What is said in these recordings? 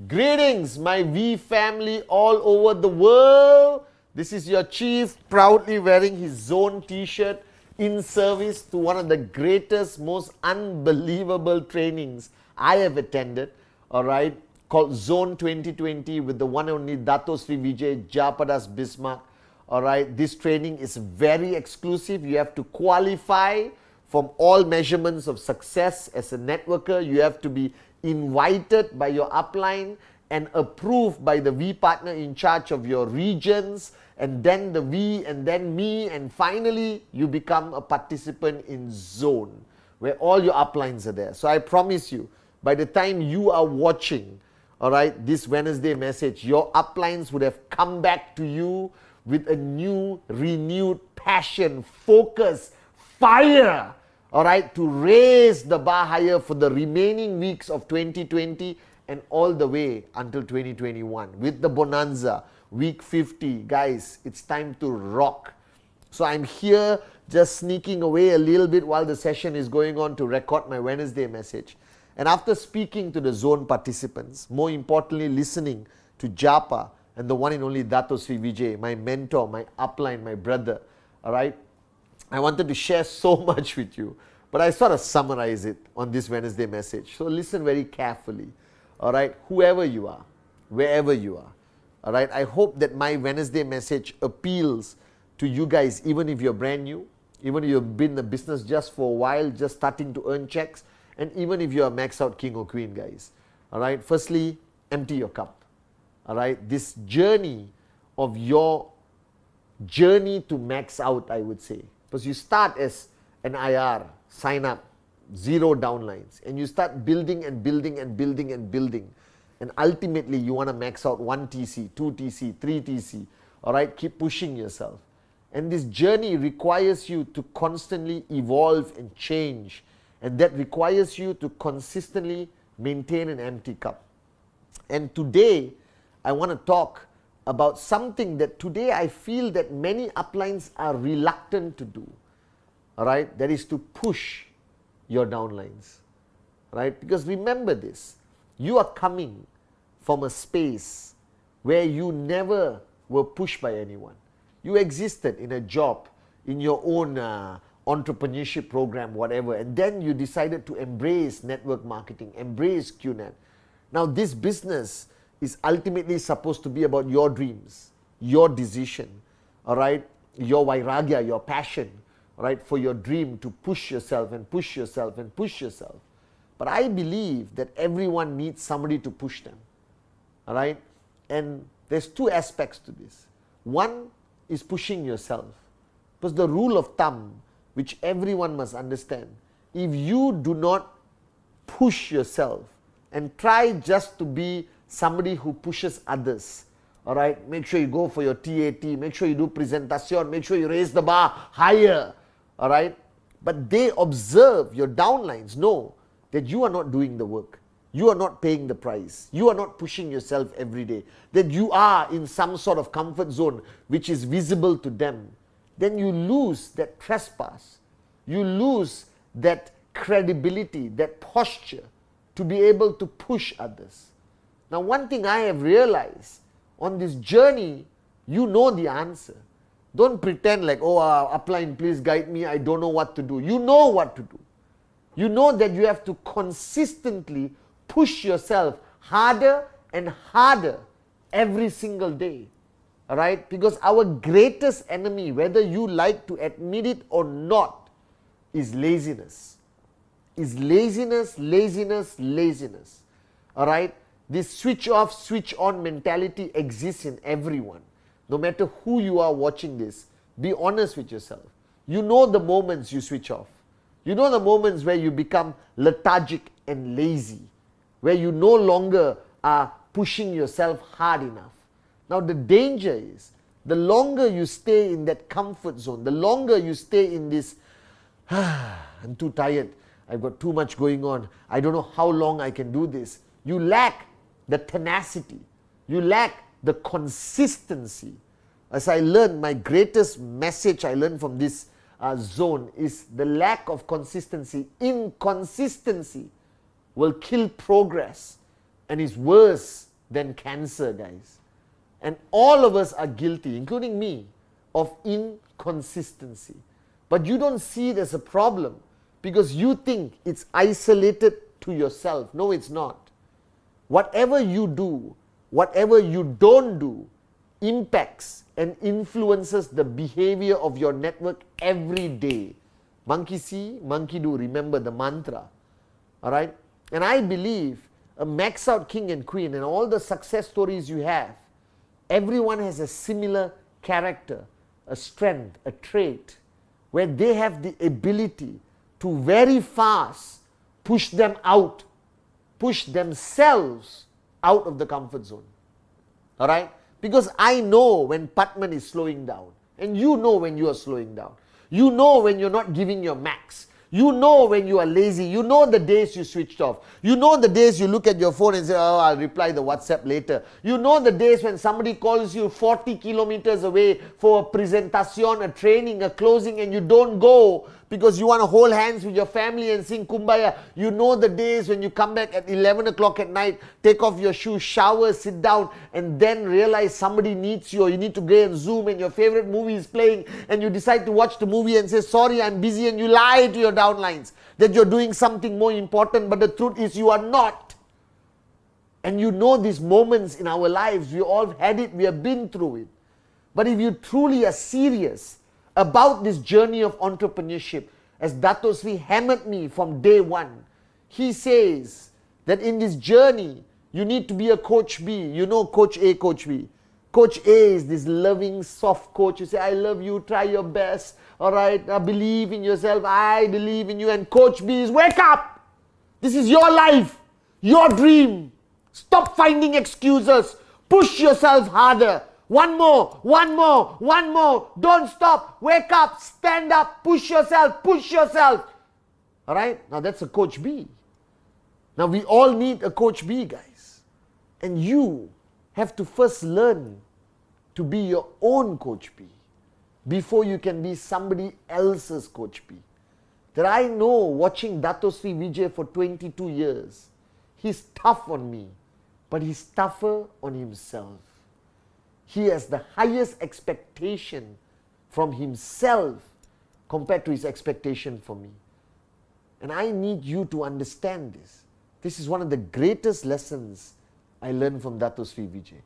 Greetings, my V family all over the world. This is your chief, proudly wearing his zone t-shirt in service to one of the greatest, most unbelievable trainings I have attended, all right, called Zone 2020 with the one and only Dato Sri Vijay Japadas Bismarck. All right, this training is very exclusive. You have to qualify from all measurements of success as a networker. You have to be invited by your upline and approved by the V partner in charge of your regions, and then the V, and then me, and finally you become a participant in Zone where all your uplines are there. So I promise you, by the time you are watching, all right, this Wednesday message, your uplines would have come back to you with a new, renewed passion, focus, fire, all right, to raise the bar higher for the remaining weeks of 2020 and all the way until 2021 with the Bonanza, week 50. Guys, it's time to rock. So I'm here just sneaking away a little bit while the session is going on to record my Wednesday message. And after speaking to the Zone participants, more importantly listening to Japa and the one and only Dato Sri Vijay, my mentor, my upline, my brother, all right, I wanted to share so much with you, but I sort of summarize it on this Wednesday message. So listen very carefully, all right, whoever you are, wherever you are, all right. I hope that my Wednesday message appeals to you guys, even if you're brand new, even if you've been in the business just for a while, just starting to earn checks, and even if you're a max out king or queen, guys, all right. Firstly, empty your cup, all right. This journey of your journey to max out, I would say, because you start as an IR, sign up, 0 downlines, and you start building and building and building and building, and ultimately you want to max out 1 TC, 2 TC, 3 TC, all right, keep pushing yourself. And this journey requires you to constantly evolve and change, and that requires you to consistently maintain an empty cup. And today I want to talk about something that today I feel that many uplines are reluctant to do, all right, that is to push your downlines, right? Because remember this, you are coming from a space where you never were pushed by anyone. You existed in a job, in your own entrepreneurship program, whatever, and then you decided to embrace network marketing, embrace QNet. Now this business is ultimately supposed to be about your dreams, your decision, all right, your vairagya, your passion, all right, for your dream to push yourself and push yourself and push yourself. But I believe that everyone needs somebody to push them, all right, and there's 2 aspects to this. One is pushing yourself, because the rule of thumb, which everyone must understand, if you do not push yourself and try just to be somebody who pushes others, all right, make sure you go for your TAT, make sure you do presentation, make sure you raise the bar higher, all right, but they observe your downlines, know that you are not doing the work, you are not paying the price, you are not pushing yourself every day, that you are in some sort of comfort zone which is visible to them, then you lose that trespass, you lose that credibility, that posture to be able to push others. Now one thing I have realized on this journey, you know the answer. Don't pretend like, oh, upline, please guide me, I don't know what to do. You know what to do. You know that you have to consistently push yourself harder and harder every single day, all right? Because our greatest enemy, whether you like to admit it or not, is laziness. Is laziness, laziness, laziness, all right? This switch off, switch on mentality exists in everyone. No matter who you are watching this, be honest with yourself. You know the moments you switch off. You know the moments where you become lethargic and lazy, where you no longer are pushing yourself hard enough. Now the danger is, the longer you stay in that comfort zone, the longer you stay in this, I'm too tired, I've got too much going on, I don't know how long I can do this. You lack the tenacity, you lack the consistency, as I learned, my greatest message I learned from this zone is the lack of consistency. Inconsistency will kill progress and is worse than cancer, guys. And all of us are guilty, including me, of inconsistency. But you don't see it as a problem because you think it's isolated to yourself. No, it's not. Whatever you do, whatever you don't do, impacts and influences the behavior of your network every day. Monkey see, monkey do. Remember the mantra. Alright? And I believe a max out king and queen and all the success stories you have, everyone has a similar character, a strength, a trait, where they have the ability to very fast push them out, push themselves out of the comfort zone. Alright? Because I know when Patman is slowing down, and you know when you are slowing down. You know when you're not giving your max. You know when you are lazy. You know the days you switched off. You know the days you look at your phone and say, oh, I'll reply the WhatsApp later. You know the days when somebody calls you 40 kilometers away for a presentation, a training, a closing, and you don't go because you want to hold hands with your family and sing Kumbaya. You know the days when you come back at 11 o'clock at night, take off your shoes, shower, sit down, and then realize somebody needs you, or you need to go and Zoom and your favorite movie is playing and you decide to watch the movie and say, sorry, I'm busy, and you lie to your downlines that you're doing something more important, but the truth is you are not. And you know these moments in our lives, we all had it, we have been through it. But if you truly are serious about this journey of entrepreneurship, as Dato Sri hammered me from day one, he says that in this journey, you need to be a coach B. You know coach A, coach B. Coach A is this loving, soft coach. You say, I love you, try your best, all right, believe in yourself, I believe in you. And coach B is, wake up! This is your life, your dream. Stop finding excuses. Push yourself harder. One more, one more, one more. Don't stop. Wake up, stand up, push yourself, push yourself. All right? Now that's a coach B. Now we all need a coach B, guys. And you have to first learn to be your own coach B before you can be somebody else's coach B. That I know, watching Dato Sri Vijay for 22 years, he's tough on me, but he's tougher on himself. He has the highest expectation from himself compared to his expectation for me. And I need you to understand this. This is one of the greatest lessons I learned from Dato Sri Vijay.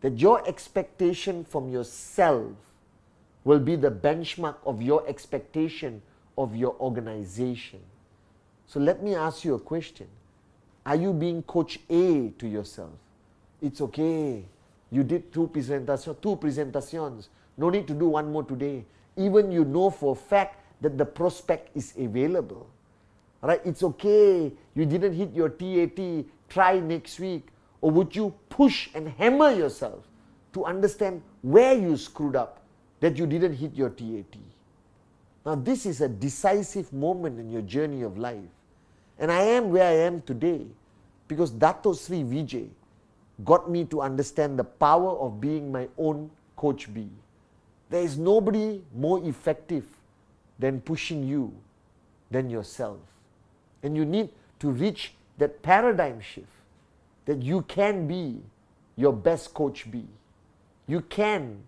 That your expectation from yourself will be the benchmark of your expectation of your organization. So let me ask you a question. Are you being coach A to yourself? It's okay. You did two presentations. No need to do one more today. Even you know for a fact that the prospect is available. Right? It's okay. You didn't hit your TAT. Try next week. Or would you push and hammer yourself to understand where you screwed up, that you didn't hit your TAT? Now this is a decisive moment in your journey of life. And I am where I am today because Dato Sri Vijay got me to understand the power of being my own coach B. There is nobody more effective than pushing you than yourself. And you need to reach that paradigm shift that you can be your best coach B. You can,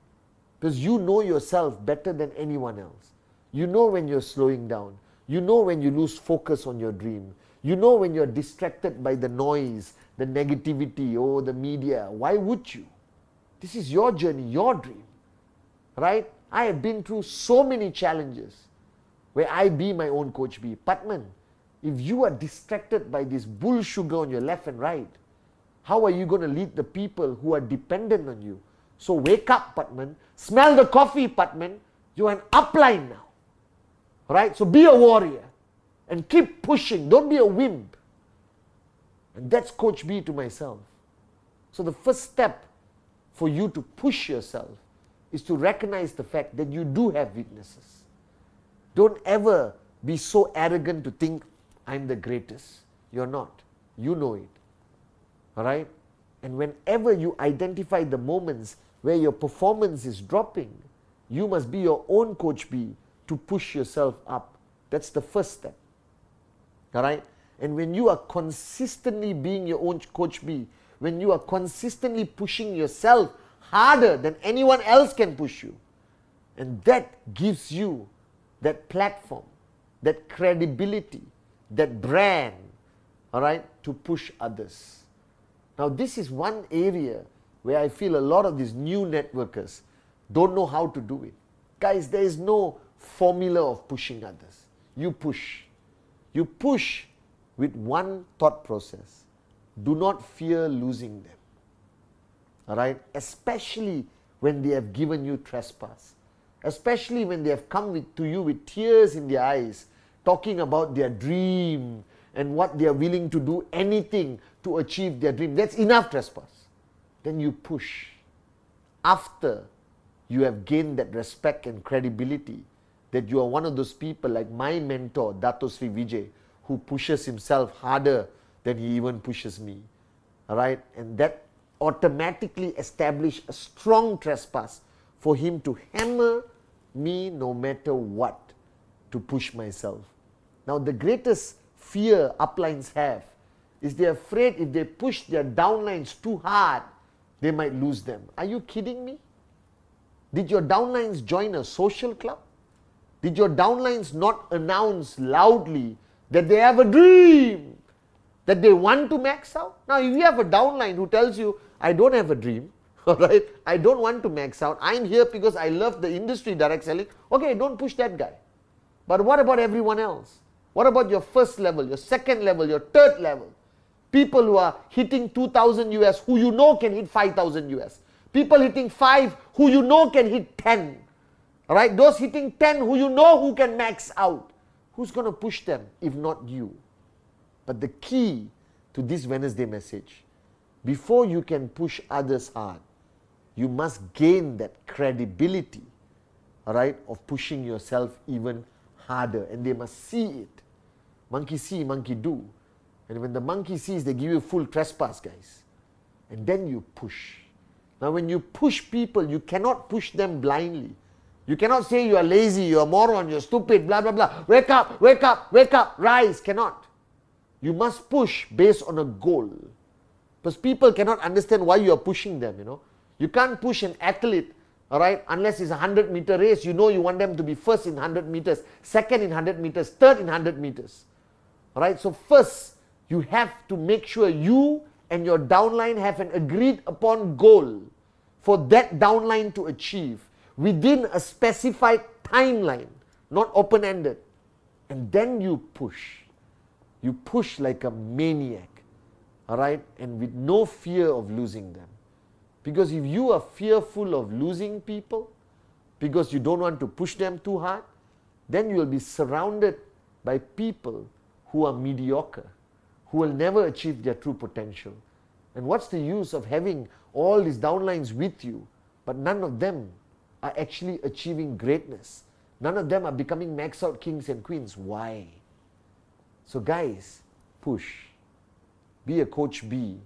because you know yourself better than anyone else. You know when you're slowing down. You know when you lose focus on your dream. You know when you're distracted by the noise, the negativity, or the media. Why would you? This is your journey, your dream. Right? I have been through so many challenges where I be my own coach B. Patman, if you are distracted by this bull sugar on your left and right, how are you going to lead the people who are dependent on you? So wake up, Patman. Smell the coffee, Patman. You're an upline now. Right? So be a warrior and keep pushing. Don't be a wimp. And that's coach B to myself. So the first step for you to push yourself is to recognize the fact that you do have weaknesses. Don't ever be so arrogant to think, I'm the greatest. You're not. You know it. Alright? And whenever you identify the moments where your performance is dropping, you must be your own coach B to push yourself up. That's the first step. All right? And when you are consistently being your own coach B, when you are consistently pushing yourself harder than anyone else can push you, and that gives you that platform, that credibility, that brand, all right, to push others. Now, this is one area where I feel a lot of these new networkers don't know how to do it. Guys, there is no formula of pushing others. You push. You push with one thought process. Do not fear losing them. All right? Especially when they have given you trespass. Especially when they have come to you with tears in their eyes, talking about their dream and what they are willing to do anything to achieve their dream. That's enough trespass. Then you push. After you have gained that respect and credibility, that you are one of those people like my mentor, Dato Sri Vijay, who pushes himself harder than he even pushes me. All right? And that automatically established a strong trespass for him to hammer me no matter what, to push myself. Now, the greatest fear uplines have is they're afraid if they push their downlines too hard, they might lose them. Are you kidding me? Did your downlines join a social club? Did your downlines not announce loudly that they have a dream, that they want to max out? Now, if you have a downline who tells you, I don't have a dream, all right, I don't want to max out, I'm here because I love the industry direct selling, okay, don't push that guy. But what about everyone else? What about your first level, your second level, your third level? People who are hitting 2,000 US, who you know can hit 5,000 US. People hitting 5, who you know can hit 10. All right, those hitting 10, who you know who can max out. Who's going to push them if not you? But the key to this Wednesday message, before you can push others hard, you must gain that credibility, all right, of pushing yourself even harder. And they must see it. Monkey see, monkey do. And when the monkey sees, they give you full trespass, guys. And then you push. Now, when you push people, you cannot push them blindly. You cannot say you are lazy, you are moron, you are stupid, blah, blah, blah. Wake up, wake up, wake up, rise. Cannot. You must push based on a goal. Because people cannot understand why you are pushing them, you know. You can't push an athlete, all right, unless it's a 100-meter race. You know you want them to be first in 100 meters, second in 100 meters, third in 100 meters. All right, so first, you have to make sure you and your downline have an agreed upon goal for that downline to achieve within a specified timeline, not open-ended. And then you push. You push like a maniac, all right, and with no fear of losing them. Because if you are fearful of losing people, because you don't want to push them too hard, then you will be surrounded by people who are mediocre, who will never achieve their true potential. And what's the use of having all these downlines with you, but none of them are actually achieving greatness? None of them are becoming max out kings and queens. Why? So guys, push. Be a coach B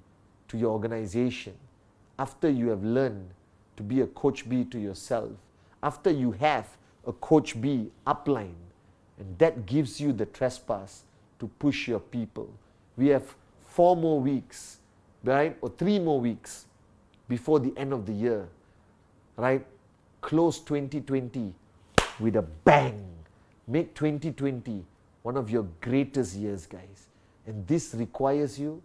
to your organization. After you have learned to be a coach B to yourself, after you have a coach B upline, and that gives you the trespass to push your people. We have 4 more weeks, right, or 3 more weeks before the end of the year, right? Close 2020 with a bang. Make 2020 one of your greatest years, guys. And this requires you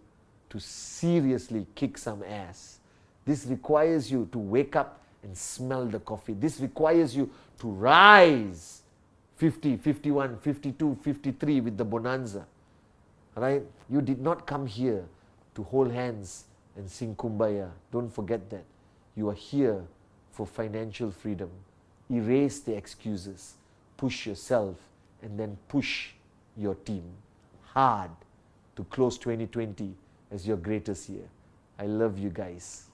to seriously kick some ass. This requires you to wake up and smell the coffee. This requires you to rise 50, 51, 52, 53 with the bonanza. Right? You did not come here to hold hands and sing Kumbaya. Don't forget that. You are here for financial freedom. Erase the excuses. Push yourself and then push your team hard to close 2020 as your greatest year. I love you guys.